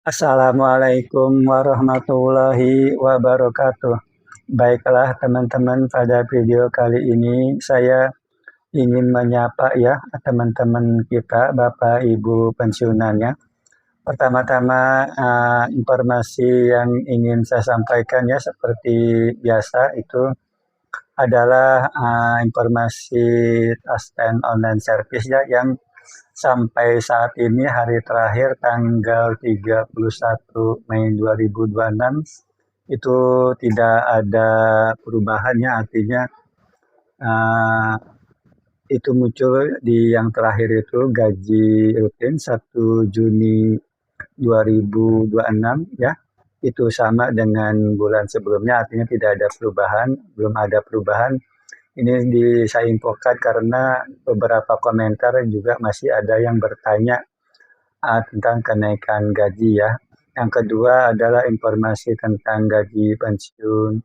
Assalamualaikum warahmatullahi wabarakatuh. Baiklah teman-teman, pada video kali ini saya ingin menyapa ya teman-teman kita, Bapak Ibu pensiunannya. Pertama-tama informasi yang ingin saya sampaikan ya seperti biasa itu adalah informasi stand online service ya yang sampai saat ini hari terakhir tanggal 31 Mei 2026 itu tidak ada perubahannya, artinya uh, itu muncul di yang terakhir itu gaji rutin 1 Juni 2026 ya, itu sama dengan bulan sebelumnya, artinya tidak ada perubahan, belum ada perubahan. Ini saya infokan karena beberapa komentar juga masih ada yang bertanya tentang kenaikan gaji ya. Yang kedua adalah informasi tentang gaji pensiun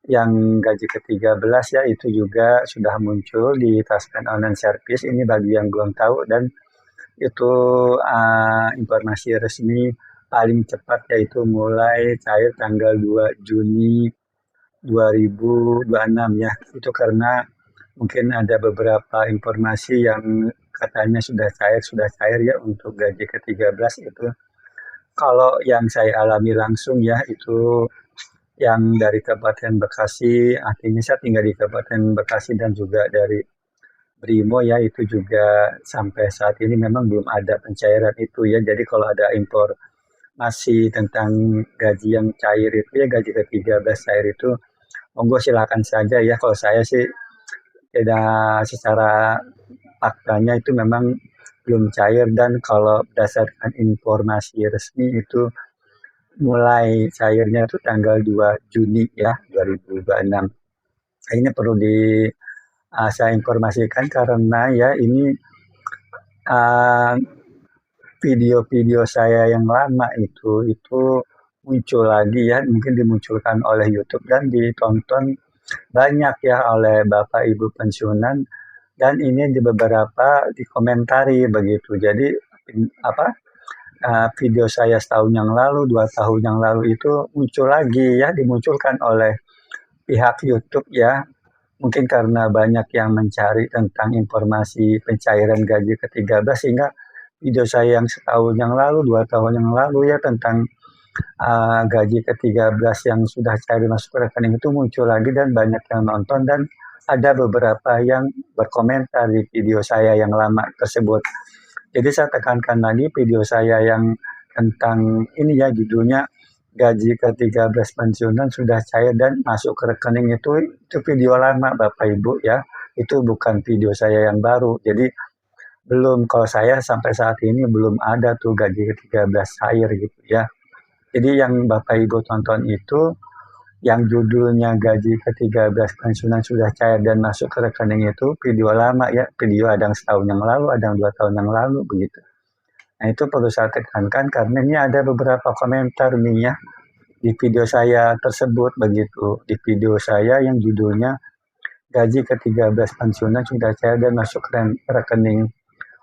yang gaji ke-13 ya, itu juga sudah muncul di Taspen Online Service. Ini bagi yang belum tahu, dan itu informasi resmi paling cepat yaitu mulai cair tanggal 2 Juni 2026 ya. Itu karena mungkin ada beberapa informasi yang katanya sudah cair ya untuk gaji ke-13 itu. Kalau yang saya alami langsung ya itu yang dari Kabupaten Bekasi, artinya saya tinggal di Kabupaten Bekasi dan juga dari Brimo ya, itu juga sampai saat ini memang belum ada pencairan itu ya. Jadi kalau ada informasi tentang gaji yang cair itu ya, gaji ke-13 cair itu, monggo silakan saja ya. Kalau saya sih tidak, secara faktanya itu memang belum cair, dan kalau berdasarkan informasi resmi itu mulai cairnya itu tanggal 2 Juni ya 2026. Ini perlu saya informasikan karena ya ini uh, video-video saya yang lama itu muncul lagi ya, mungkin dimunculkan oleh YouTube dan ditonton banyak ya oleh Bapak Ibu pensiunan, dan ini di beberapa dikomentari begitu. Jadi apa, video saya setahun yang lalu, 2 tahun yang lalu itu muncul lagi ya, dimunculkan oleh pihak YouTube ya. Mungkin karena banyak yang mencari tentang informasi pencairan gaji ke-13, sehingga video saya yang setahun yang lalu, 2 tahun yang lalu ya, tentang gaji ke-13 yang sudah cair masuk ke rekening itu muncul lagi dan banyak yang nonton, dan ada beberapa yang berkomentar di video saya yang lama tersebut. Jadi saya tekankan lagi, video saya yang tentang ini ya, judulnya gaji ke-13 pensiunan sudah cair dan masuk ke rekening, itu video lama Bapak Ibu ya. Itu bukan video saya yang baru. Jadi belum, kalau saya sampai saat ini belum ada tuh gaji ke-13 cair gitu ya. Jadi yang Bapak Ibu tonton itu yang judulnya gaji ke-13 pensiunan sudah cair dan masuk ke rekening, itu video lama ya, video ada yang setahun yang lalu, ada yang 2 tahun yang lalu begitu. Nah itu perlu saya tekankan karena ini ada beberapa komentar nih ya di video saya tersebut begitu. Di video saya yang judulnya gaji ke-13 pensiunan sudah cair dan masuk ke rekening.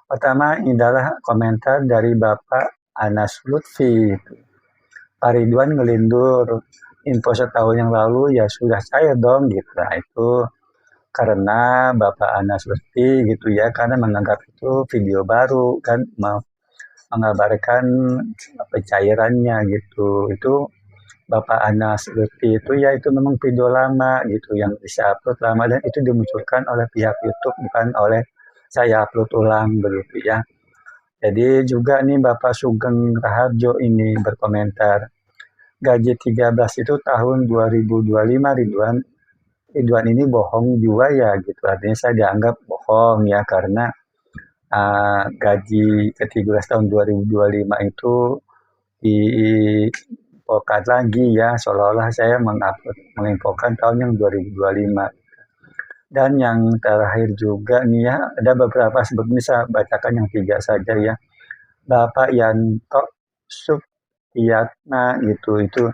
Pertama ini adalah komentar dari Bapak Anas Lutfi. Pak Ridwan ngelindur, info setahun yang lalu ya sudah cair dong gitu. Nah itu karena Bapak Anas Lutfi gitu ya, karena menganggap itu video baru kan, mengabarkan pencairannya gitu. Itu Bapak Anas Lutfi itu ya, itu memang video lama gitu yang bisa upload lama, dan itu dimunculkan oleh pihak YouTube, bukan oleh saya upload ulang begitu ya. Jadi juga nih Bapak Sugeng Raharjo ini berkomentar, gaji 13 itu tahun 2025 Ridwan. Ridwan ini bohong juga ya gitu. Artinya saya dianggap bohong ya karena gaji ke-13 tahun 2025 itu diinfokan lagi ya, seolah-olah saya menginfokan tahun yang 2025. Dan yang terakhir juga nih ya, ada beberapa, sebetulnya saya bacakan yang 3 saja ya. Bapak Yanto Supriyatna gitu, itu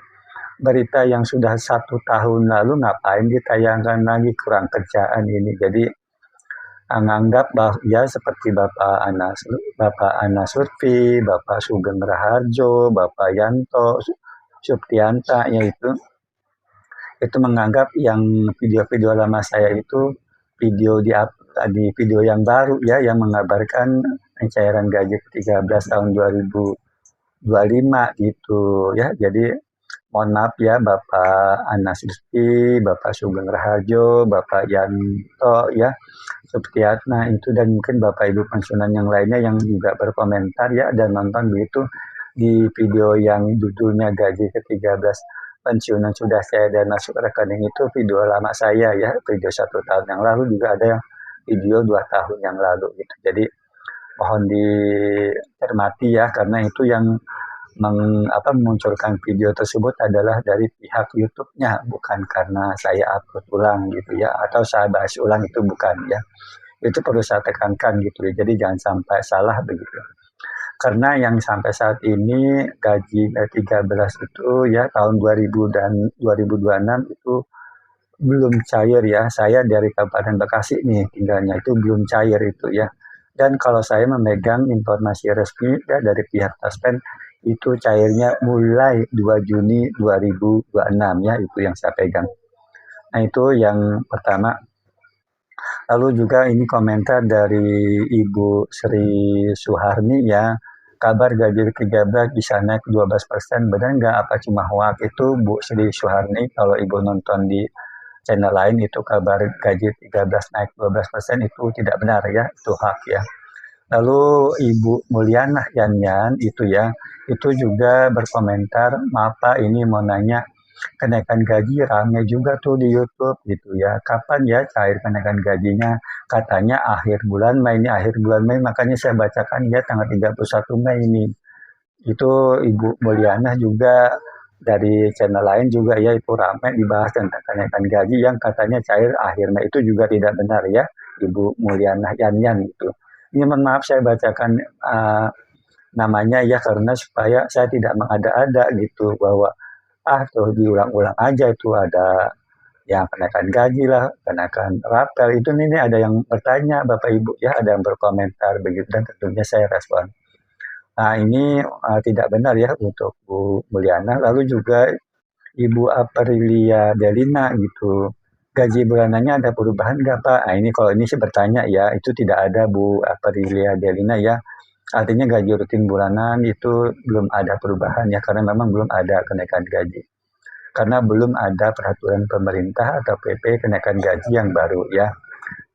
berita yang sudah 1 tahun lalu ngapain ditayangkan lagi, kurang kerjaan ini. Jadi nganggap ya seperti Bapak Ana Surfi, Bapak Sugeng Raharjo, Bapak Yanto Suptianta yaitu itu menganggap yang video-video lama saya itu video di video yang baru ya yang mengabarkan pencairan gaji ke-13 tahun 2025 gitu ya. Jadi mohon maaf ya Bapak Anas Rizky, Bapak Sugeng Raharjo, Bapak Yanto ya, Suptiatna itu dan mungkin Bapak Ibu pensiunan yang lainnya yang juga berkomentar ya dan nonton begitu di video yang judulnya gaji ke-13 pensiunan sudah saya dan masuk rekening itu video lama saya ya, video 1 tahun yang lalu juga ada yang video 2 tahun yang lalu gitu. Jadi mohon dicermati ya karena itu yang memunculkan video tersebut adalah dari pihak YouTube-nya, bukan karena saya upload ulang gitu ya, atau saya bahas ulang itu bukan ya. Itu perlu saya tekankan gitu ya, jadi jangan sampai salah begitu. Karena yang sampai saat ini gaji 13 itu ya tahun 2000 dan 2026 itu belum cair ya. Saya dari Kabupaten Bekasi nih tinggalnya itu belum cair itu ya. Dan kalau saya memegang informasi resmi ya, dari pihak Taspen itu cairnya mulai 2 Juni 2026 ya, itu yang saya pegang. Nah itu yang pertama. Lalu juga ini komentar dari Ibu Sri Suharni ya, kabar gaji ke-13 bisa naik 12%, benar nggak apa cuma hoax itu Bu Sri Suharni? Kalau Ibu nonton di channel lain itu kabar gaji 13 naik 12% itu tidak benar ya, itu hoax ya. Lalu Ibu Mulyana Yanyan itu ya, itu juga berkomentar, maaf Pak ini mau nanya, kenaikan gaji rame juga tuh di YouTube gitu ya. Kapan ya cair kenaikan gajinya? Katanya akhir bulan Mei ini, akhir bulan Mei, makanya saya bacakan ya tanggal 31 Mei ini. Itu Ibu Mulyana juga dari channel lain juga ya itu ramai dibahas tentang kenaikan gaji yang katanya cair akhir Mei, itu juga tidak benar ya Ibu Mulyana Yanyan gitu. Ini mohon maaf saya bacakan namanya ya karena supaya saya tidak mengada-ada gitu bahwa tuh diulang-ulang aja itu ada yang kenaikan gaji lah, kenaikan rapel itu ini ada yang bertanya Bapak Ibu ya, ada yang berkomentar begitu dan tentunya saya respon. Nah ini tidak benar ya untuk Bu Mulyana. Lalu juga Ibu Aprilia Delina gitu. Gaji bulanannya ada perubahan nggak Pak? Nah ini kalau ini sih bertanya ya, itu tidak ada Bu Aprilia Delina ya. Artinya gaji rutin bulanan itu belum ada perubahan ya, karena memang belum ada kenaikan gaji. Karena belum ada peraturan pemerintah atau PP kenaikan gaji yang baru ya.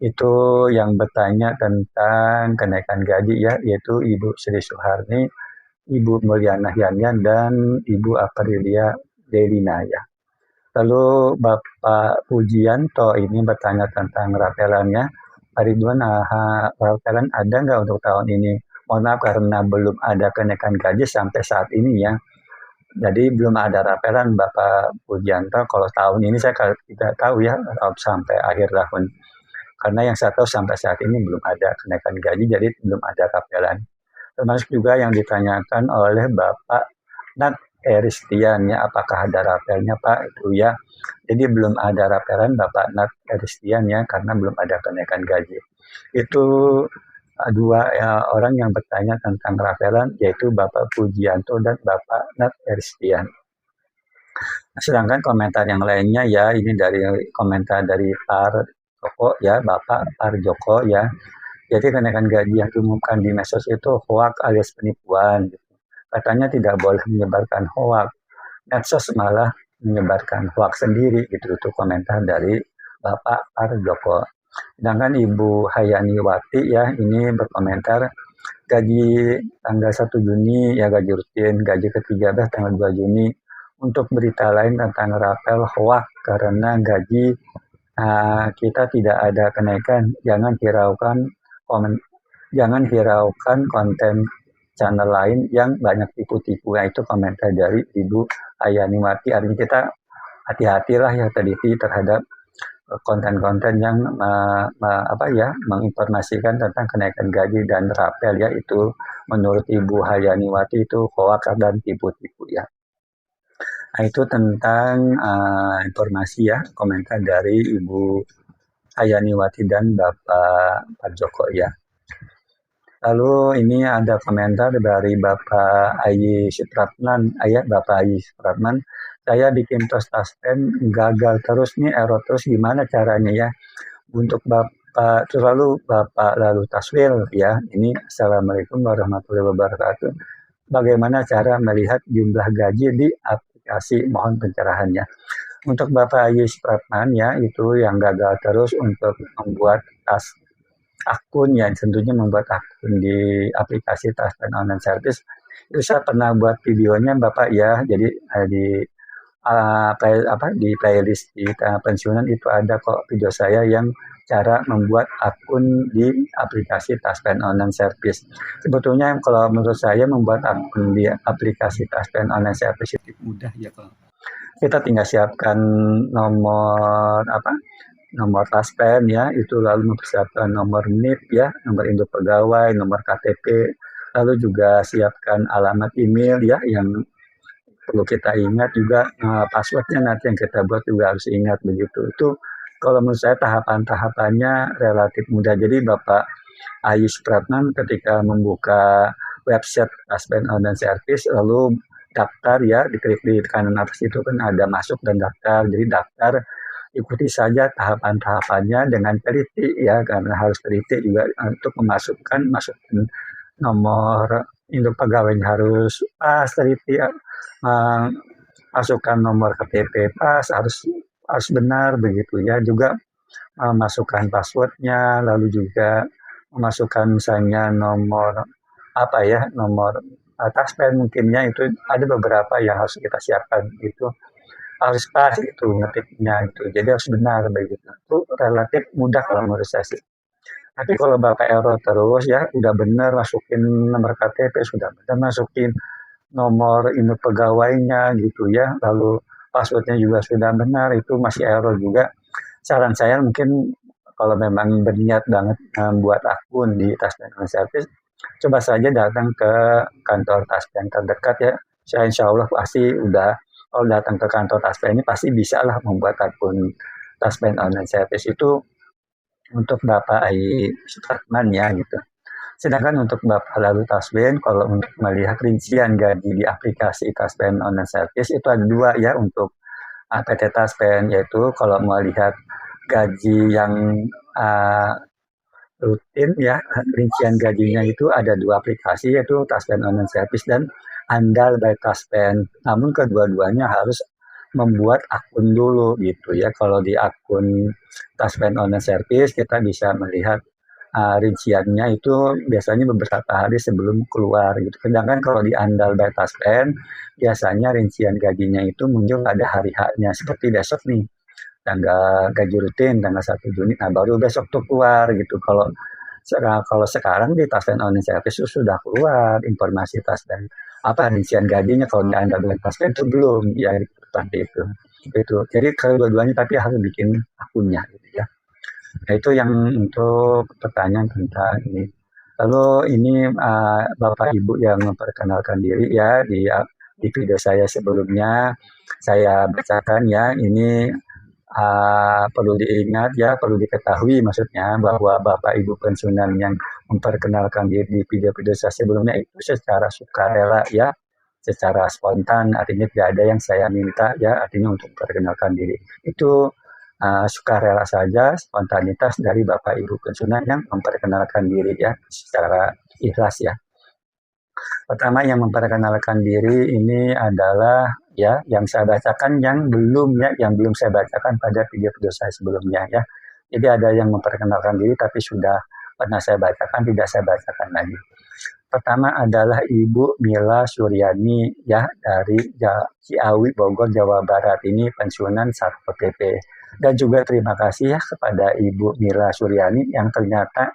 Itu yang bertanya tentang kenaikan gaji ya, yaitu Ibu Sri Suharni, Ibu Mulyana Yanyan, dan Ibu Aprilia Delina ya. Lalu Bapak Pujianto ini bertanya tentang rapelannya. Pak Ridwan, rapelan ada nggak untuk tahun ini? Mohon maaf karena belum ada kenaikan gaji sampai saat ini ya. Jadi belum ada rapelan Bapak Pujianto. Kalau tahun ini saya tidak tahu ya sampai akhir tahun. Karena yang saya tahu sampai saat ini belum ada kenaikan gaji, jadi belum ada rapelan. Termasuk juga yang ditanyakan oleh Bapak Nat Eristian ya, apakah ada rapelnya Pak? Itu ya. Jadi belum ada rapelan Bapak Nat Eristian ya, karena belum ada kenaikan gaji. Itu dua orang yang bertanya tentang rapelan, yaitu Bapak Pujianto dan Bapak Nat Eristian. Sedangkan komentar yang lainnya ya, ini dari komentar dari Par Joko ya, Bapak Par Joko ya. Jadi kenaikan gaji yang diumumkan di medsos itu hoax alias penipuan. Katanya tidak boleh menyebarkan hoax. Medsos malah menyebarkan hoax sendiri gitu. Itu komentar dari Bapak Par Joko. Sedangkan Ibu Hayaniwati ya ini berkomentar gaji tanggal 1 Juni ya gaji rutin, gaji ke-13 tanggal 2 Juni. Untuk berita lain tentang rapel hoax karena gaji kita tidak ada kenaikan, jangan hiraukan konten channel lain yang banyak tipu-tipu. Nah, itu komentar dari Ibu Ayaniwati. Artinya kita hati-hatilah ya teliti terhadap konten-konten yang menginformasikan tentang kenaikan gaji dan rapel ya, itu menurut Ibu Hayaniwati itu hoax dan tipu-tipu ya. Nah, itu tentang informasi ya, komentar dari Ibu Hayaniwati dan Bapak Pak Joko ya. Lalu ini ada komentar dari Bapak Ayi Supratman, Bapak Ayi Supratman, saya bikin tos taspen gagal terus nih, error terus, gimana caranya ya? Untuk Bapak, Bapak lalu Taswil ya, ini Assalamualaikum warahmatullahi wabarakatuh. Bagaimana cara melihat jumlah gaji di aplikasi, mohon pencerahannya. Untuk Bapak Ayi Supratman ya, itu yang gagal terus untuk membuat akun ya, tentunya membuat akun di aplikasi Taspen Online Service. Itu saya pernah buat videonya Bapak ya, jadi di playlist di pensiunan itu ada kok video saya yang cara membuat akun di aplikasi Taspen Online Service. Sebetulnya kalau menurut saya membuat akun di aplikasi Taspen Online Service itu mudah ya kok. Kita tinggal siapkan nomor nomor taspen ya, itu lalu mempersiapkan nomor NIP ya, nomor induk pegawai, nomor KTP, lalu juga siapkan alamat email ya yang perlu kita ingat juga, passwordnya nanti yang kita buat juga harus ingat begitu. Itu kalau menurut saya tahapan-tahapannya relatif mudah. Jadi Bapak Ayu Supratman ketika membuka website Taspen Online Service lalu daftar ya, diklik di kanan atas itu kan ada masuk dan daftar. Jadi daftar, ikuti saja tahapan-tahapannya dengan teliti ya, karena harus teliti juga untuk masukin nomor induk pegawai harus pas, teliti ya, masukkan nomor KTP pas, harus benar begitu ya, juga masukkan passwordnya, lalu juga memasukkan misalnya nomor nomor taspen mungkinnya, itu ada beberapa yang harus kita siapkan itu harus pas itu ngetiknya itu, jadi harus benar begitu. Itu relatif mudah kalau menurut saya sih. Tapi kalau Bapak error terus ya, udah benar masukin nomor KTP, sudah benar masukin nomor induk pegawainya gitu ya, lalu passwordnya juga sudah benar, itu masih error juga. Saran saya mungkin kalau memang berniat banget membuat akun di Taspen Online Service, coba saja datang ke kantor Taspen terdekat ya. Saya insya Allah pasti kalau datang ke kantor Taspen ini pasti bisa lah membuat akun Taspen Online Service itu untuk Bapak Ai Supratman ya gitu. Sedangkan untuk Bapak Lalu Tasben, kalau untuk melihat rincian gaji di aplikasi Taspen Online Service itu ada dua ya untuk PT Taspen, yaitu kalau melihat gaji yang uh, rutin ya, rincian gajinya itu ada dua aplikasi yaitu Taspen Online Service dan Andal by Taspen. Namun kedua-duanya harus membuat akun dulu gitu ya. Kalau di akun Taspen Online Service kita bisa melihat rinciannya itu biasanya beberapa hari sebelum keluar gitu. Sedangkan kalau di Andal by Taspen biasanya rincian gajinya itu muncul pada hari H-nya, seperti besok nih tanggal gaji rutin tanggal 1 Juni, nah baru besok tuh keluar gitu. Kalau sekarang di Taspen Online Service sudah keluar informasi Taspen rincian gajinya, kalau di Anda dengan Taspen itu belum ya, seperti itu. Jadi kedua-duanya tapi harus bikin akunnya gitu ya. Nah itu yang untuk pertanyaan tentang ini. Lalu ini Bapak Ibu yang memperkenalkan diri ya di video saya sebelumnya, saya bacakan ya, ini perlu diingat ya, perlu diketahui maksudnya bahwa Bapak Ibu pensiunan yang memperkenalkan diri di video-video saya sebelumnya itu secara sukarela ya, secara spontan, artinya tidak ada yang saya minta ya, artinya untuk memperkenalkan diri. Itu sukarela saja, spontanitas dari Bapak Ibu pensiunan yang memperkenalkan diri ya, secara ikhlas ya. Pertama yang memperkenalkan diri ini adalah ya yang saya bacakan yang belum saya bacakan pada video-video saya sebelumnya ya. Jadi ada yang memperkenalkan diri tapi sudah pernah saya bacakan, tidak saya bacakan lagi. Pertama adalah Ibu Mila Suryani ya, dari Ciawi, Bogor, Jawa Barat, ini pensiunan Satpol PP. Dan juga terima kasih ya kepada Ibu Mila Suryani yang ternyata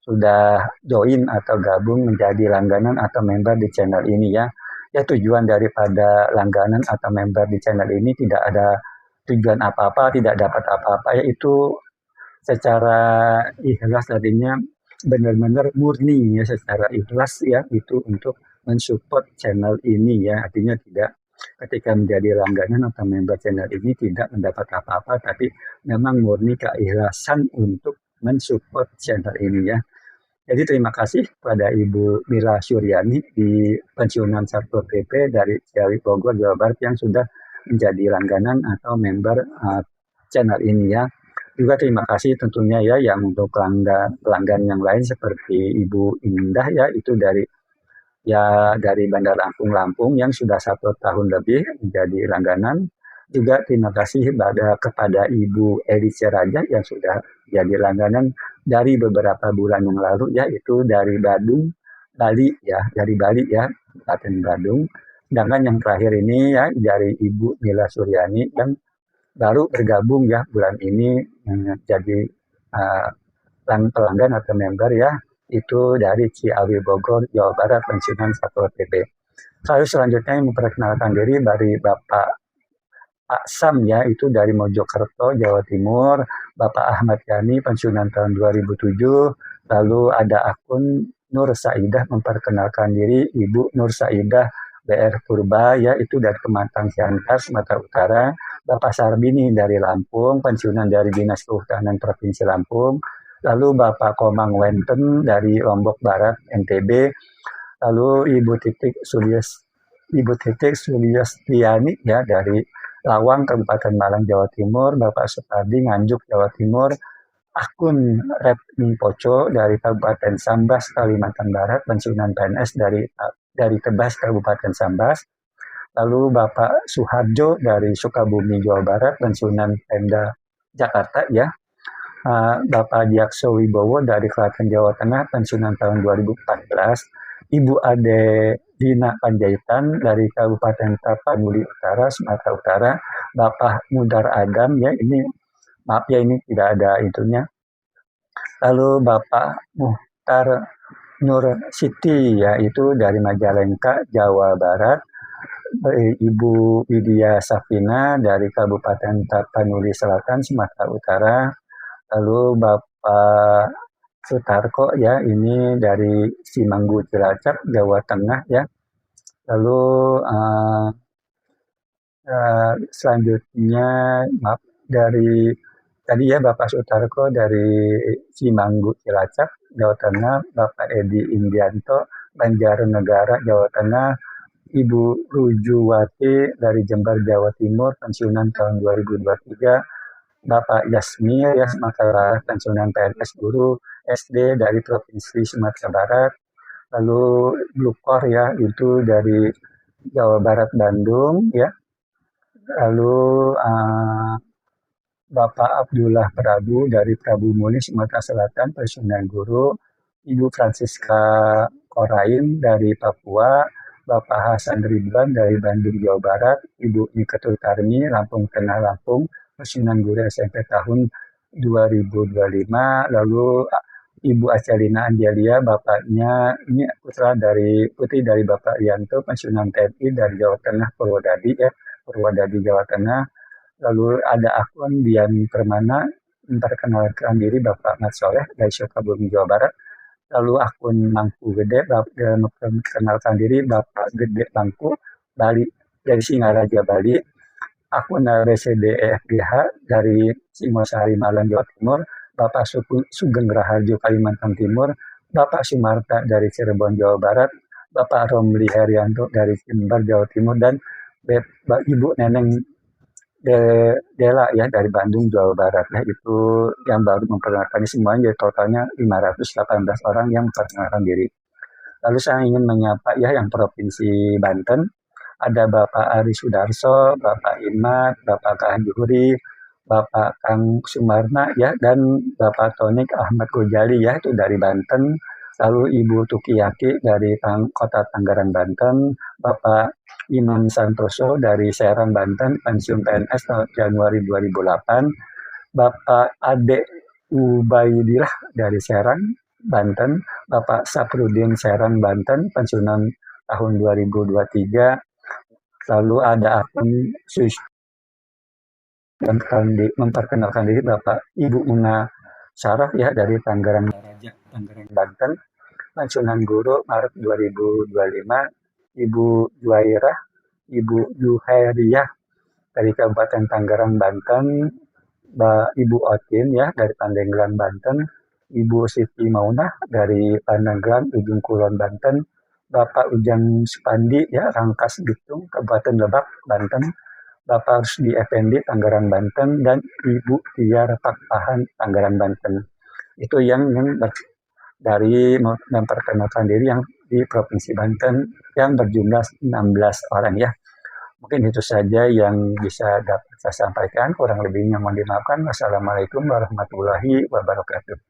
sudah join atau gabung menjadi langganan atau member di channel ini ya. Ya tujuan daripada langganan atau member di channel ini tidak ada tujuan apa-apa, tidak dapat apa-apa, yaitu secara ikhlas, artinya benar-benar murni ya, secara ikhlas ya, itu untuk mensupport channel ini ya, artinya tidak ketika menjadi langganan atau member channel ini tidak mendapat apa-apa, tapi memang murni keikhlasan untuk mensupport channel ini ya. Jadi terima kasih kepada Ibu Mila Suryani di Pensiunan Satpol PP dari Ciawi Bogor, Jawa Barat yang sudah menjadi langganan atau member channel ini ya. Juga terima kasih tentunya ya yang untuk pelanggan yang lain seperti Ibu Indah ya, itu dari Bandar Lampung yang sudah 1 tahun lebih menjadi langganan. Juga terima kasih kepada Ibu Elice Raja yang sudah jadi langganan dari beberapa bulan yang lalu ya, itu dari Badung, Bali ya, dari Bali ya, Kabupaten Badung. Sedangkan yang terakhir ini ya dari Ibu Mila Suryani yang baru bergabung ya bulan ini menjadi pelanggan atau member ya, itu dari Ciawi Bogor, Jawa Barat, pensiunan Satpol PP. Lalu selanjutnya yang memperkenalkan diri dari Bapak Pak Sam ya, itu dari Mojokerto, Jawa Timur. Bapak Ahmad Yani, pensiunan tahun 2007. Lalu ada akun Nur Saidah memperkenalkan diri, Ibu Nur Saidah BR Purba ya, itu dari Kematang Siantar, Sumatera Utara. Bapak Sarbini dari Lampung, pensiunan dari Dinas Kehutanan Provinsi Lampung. Lalu Bapak Komang Wenten dari Lombok Barat, NTB. Lalu Ibu Titik Suliastiani ya dari Lawang, Kabupaten Malang, Jawa Timur. Bapak Supardi, Nganjuk, Jawa Timur. Akun Repni Poco dari Kabupaten Sambas, Kalimantan Barat, pensiunan PNS dari Tebas, Kabupaten Sambas. Lalu Bapak Suharjo dari Sukabumi, Jawa Barat, pensiunan Pemda Jakarta ya. Bapak Diakso Wibowo dari Klaten, Jawa Tengah, pensiunan tahun 2014. Ibu Ade Dina Panjaitan dari Kabupaten Tapanuli Utara, Sumatera Utara. Bapak Mudar Adam ya, ini maaf ya ini tidak ada itunya. Lalu Bapak Muhtar Nur Siti ya, itu dari Majalengka, Jawa Barat. Ibu Widya Safina dari Kabupaten Tapanuli Selatan, Sumatera Utara. Lalu Bapak Sutarko ya, ini dari Simanggu Cilacap, Jawa Tengah ya. Lalu selanjutnya maaf dari tadi ya Bapak Sutarko dari Simanggu Cilacap, Jawa Tengah. Bapak Edi Indianto, Banjarnegara, Jawa Tengah. Ibu Rujuwati dari Jember, Jawa Timur, pensiunan tahun 2023. Bapak Yasmir ya, Sumatera Barat, pensiunan PNS guru SD dari Provinsi Sumatera Barat. Lalu Blukor ya, itu dari Jawa Barat, Bandung ya. Lalu Bapak Abdullah Prabu dari Prabu Muli, Sumatera Selatan, pensiunan guru. Ibu Francisca Korain dari Papua. Bapak Hasan Ridwan dari Bandung, Jawa Barat. Ibu Niketul Karmi, Lampung Tengah, Lampung, pensiunan guru SMP tahun 2025. Lalu Ibu Acelina Angelia, bapaknya ini putri dari Bapak Rianto, pensiunan TNI dari Jawa Tengah, Purwodadi ya, Purwodadi, Jawa Tengah. Lalu ada akun Dian Permana memperkenalkan diri Bapak Mat Soleh dari Sukabumi, Jawa Barat. Lalu akun Mangku Gede memperkenalkan diri Bapak Gede Mangku Bali dari Singaraja, Bali. Akun BCDEFGH dari Singosari, Malang, Jawa Timur. Bapak Sugeng Raharjo, Kalimantan Timur. Bapak Sumarta dari Cirebon, Jawa Barat. Bapak Romli Herianto dari Jember, Jawa Timur. Dan Ibu Neneng Dela ya dari Bandung, Jawa Barat. Nah, itu yang baru memperkenalkan semuanya, jadi totalnya 518 orang yang memperkenalkan diri. Lalu saya ingin menyapa ya yang Provinsi Banten. Ada Bapak Ari Sudarso, Bapak Imat, Bapak Kang Juhuri, Bapak Kang Sumarna ya, dan Bapak Tonik Ahmad Gojali ya, itu dari Banten. Lalu Ibu Tukiyaki dari Kota Tangerang, Banten. Bapak Imam Santoso dari Serang, Banten, pensiun PNS tahun Januari 2008. Bapak Ade Ubaidillah dari Serang, Banten. Bapak Saprudin, Serang, Banten, pensiunan tahun 2023. Lalu ada akun dan memperkenalkan diri Bapak Ibu Una Saraf ya dari Tangerang Raja, Tangerang, Banten, pensiunan guru Maret 2025. Ibu Juwairah Ibu Juhairiyah dari Kabupaten Tangerang, Banten, Ibu Otin ya dari Pandeglang, Banten, Ibu Siti Maunah dari Pandeglang, Ujung Kulon, Banten, Bapak Ujang Spandi ya Rangkas Bitung, Kabupaten Lebak, Banten, Bapak Rusdi Effendi, Tangerang, Banten, dan Ibu Tia Pakpahan, Tangerang, Banten. Itu yang dari memperkenalkan diri yang di Provinsi Banten yang berjumlah 16 orang ya. Mungkin itu saja yang bisa dapat saya sampaikan. Kurang lebihnya mohon dimaafkan. Wassalamualaikum warahmatullahi wabarakatuh.